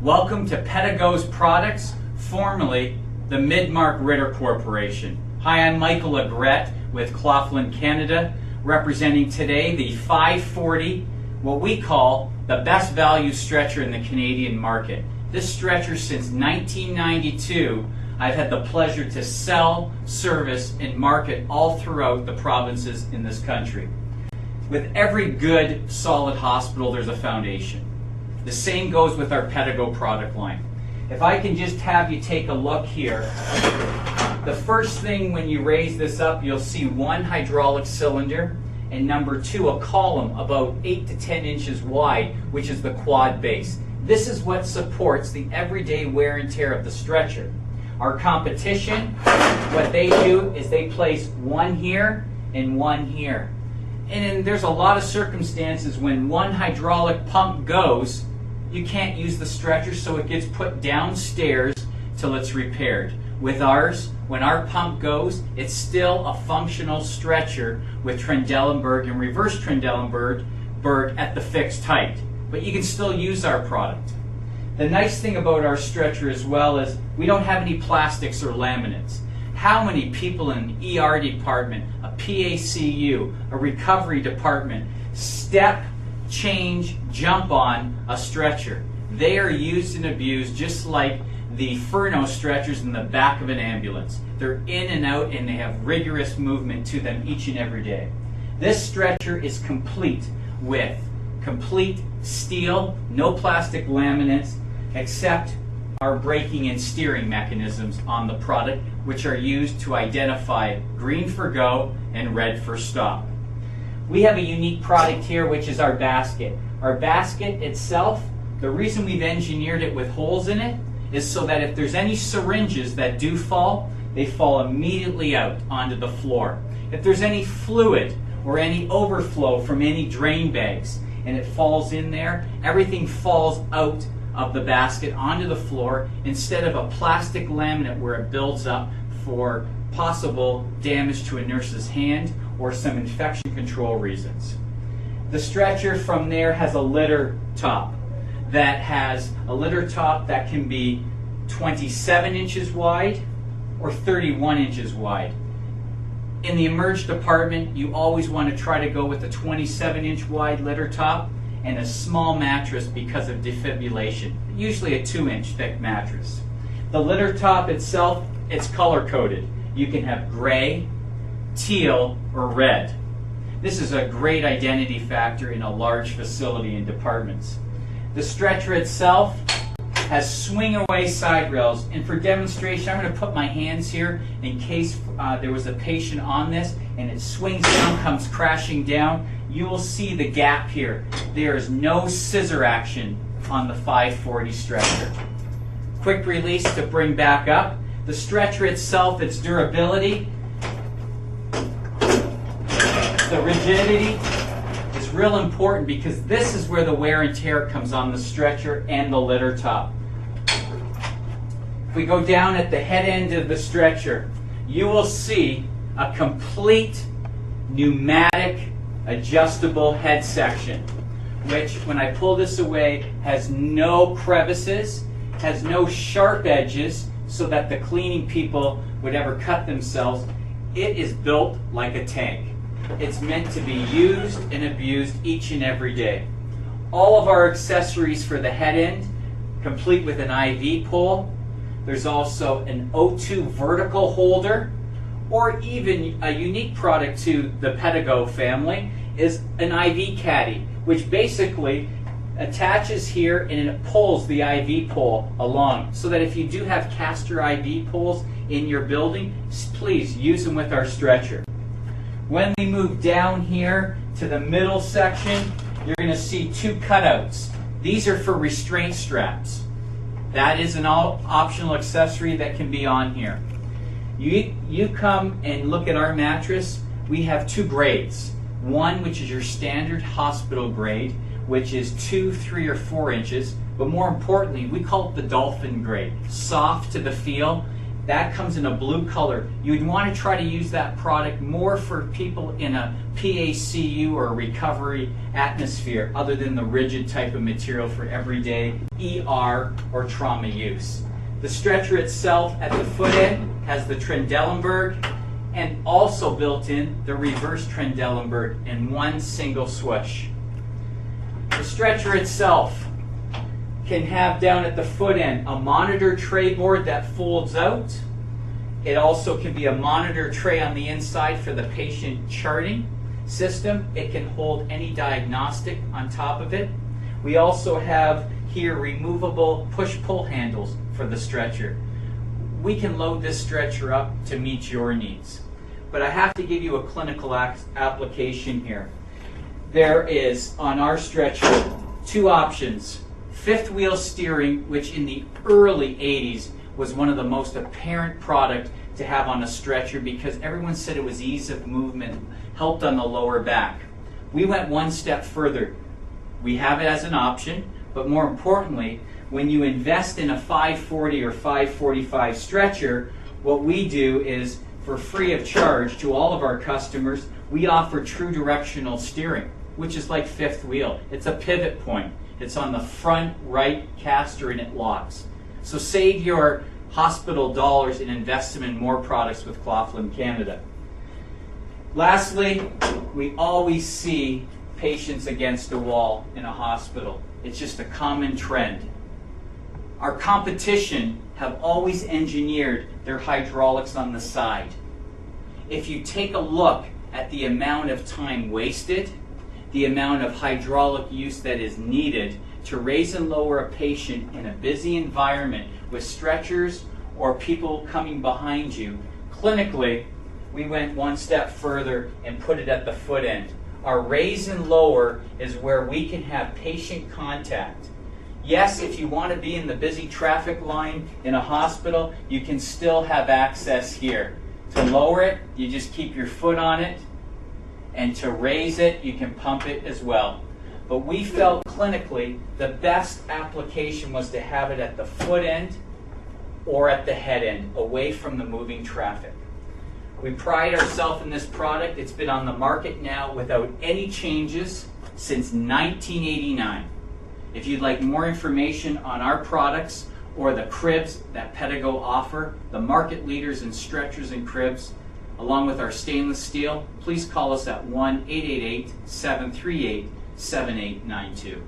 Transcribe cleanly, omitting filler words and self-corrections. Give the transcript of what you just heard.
Welcome to Pedigo's Products, formerly the Midmark Ritter Corporation. Hi, I'm Michael Agrette with Claflin Canada, representing today the 540, what we call the best value stretcher in the Canadian market. This stretcher, since 1992, I've had the pleasure to sell, service, and market all throughout the provinces in this country. With every good, solid hospital, there's a foundation. The same goes with our Pedigo product line. If I can just have you take a look here, the first thing when you raise this up, you'll see one hydraulic cylinder, and number two, a column about 8 to 10 inches wide, which is the quad base. This is what supports the everyday wear and tear of the stretcher. Our competition, what they do is they place one here and one here. And then there's a lot of circumstances when one hydraulic pump goes, you can't use the stretcher, so it gets put downstairs till it's repaired. With ours, when our pump goes, it's still a functional stretcher with Trendelenburg and reverse Trendelenburg at the fixed height. But you can still use our product. The nice thing about our stretcher as well is we don't have any plastics or laminates. How many people in an ER department, a PACU, a recovery department, step, change, jump on a stretcher? They are used and abused just like the Furno stretchers in the back of an ambulance. They're in and out, and they have rigorous movement to them each and every day. This stretcher is complete with complete steel, no plastic laminates, except our braking and steering mechanisms on the product, which are used to identify green for go and red for stop. We have a unique product here, which is our basket. Our basket itself, the reason we've engineered it with holes in it is so that if there's any syringes that do fall, they fall immediately out onto the floor. If there's any fluid or any overflow from any drain bags and it falls in there, everything falls out of the basket onto the floor instead of a plastic laminate where it builds up for possible damage to a nurse's hand or some infection control reasons. The stretcher from there has a litter top that can be 27 inches wide or 31 inches wide. In the emerge department, you always want to try to go with a 27-inch wide litter top and a small mattress because of defibrillation, usually a 2-inch thick mattress. The litter top itself, it's color-coded. You can have gray, teal, or red. This is a great identity factor in a large facility and departments. The stretcher itself has swing-away side rails, and for demonstration, I'm going to put my hands here in case there was a patient on this and it swings down, comes crashing down. You will see the gap here. There is no scissor action on the 540 stretcher. Quick release to bring back up. The stretcher itself, its durability, the rigidity is real important because this is where the wear and tear comes on the stretcher and the litter top. If we go down at the head end of the stretcher, you will see a complete pneumatic adjustable head section, which when I pull this away has no crevices, has no sharp edges so that the cleaning people would ever cut themselves. It is built like a tank. It's meant to be used and abused each and every day. All of our accessories for the head end, complete with an IV pole. There's also an O2 vertical holder, or even a unique product to the Pedigo family is an IV caddy, which basically attaches here and it pulls the IV pole along, so that if you do have caster IV poles in your building, please use them with our stretcher. When we move down here to the middle section, you're going to see two cutouts. These are for restraint straps. That is an optional accessory that can be on here. You come and look at our mattress. We have two grades. One, which is your standard hospital grade, which is 2, 3, or 4 inches. But more importantly, we call it the dolphin grade. Soft to the feel. That comes in a blue color. You would want to try to use that product more for people in a PACU or recovery atmosphere other than the rigid type of material for everyday ER or trauma use. The stretcher itself at the foot end has the Trendelenburg and also built in the reverse Trendelenburg in one single swoosh. The stretcher itself can have down at the foot end a monitor tray board that folds out. It also can be a monitor tray on the inside for the patient charting system. It can hold any diagnostic on top of it. We also have here removable push-pull handles for the stretcher. We can load this stretcher up to meet your needs. But I have to give you a clinical application here. There is, on our stretcher, two options. Fifth wheel steering, which in the early 80s was one of the most apparent product to have on a stretcher because everyone said it was ease of movement, helped on the lower back. We went one step further. We have it as an option, but more importantly, when you invest in a 540 or 545 stretcher, what we do is, for free of charge to all of our customers, we offer true directional steering, which is like fifth wheel. It's a pivot point. It's on the front right caster and it locks. So save your hospital dollars and invest them in more products with Claflin Canada. Lastly, we always see patients against a wall in a hospital. It's just a common trend. Our competition have always engineered their hydraulics on the side. If you take a look at the amount of time wasted, the amount of hydraulic use that is needed to raise and lower a patient in a busy environment with stretchers or people coming behind you, clinically, we went one step further and put it at the foot end. Our raise and lower is where we can have patient contact. Yes, if you want to be in the busy traffic line in a hospital, you can still have access here. To lower it, you just keep your foot on it, and to raise it, you can pump it as well. But we felt clinically the best application was to have it at the foot end or at the head end, away from the moving traffic. We pride ourselves in this product. It's been on the market now without any changes since 1989. If you'd like more information on our products or the cribs that Pedigo offer, the market leaders in stretchers and cribs, along with our stainless steel, please call us at 1-888-738-7892.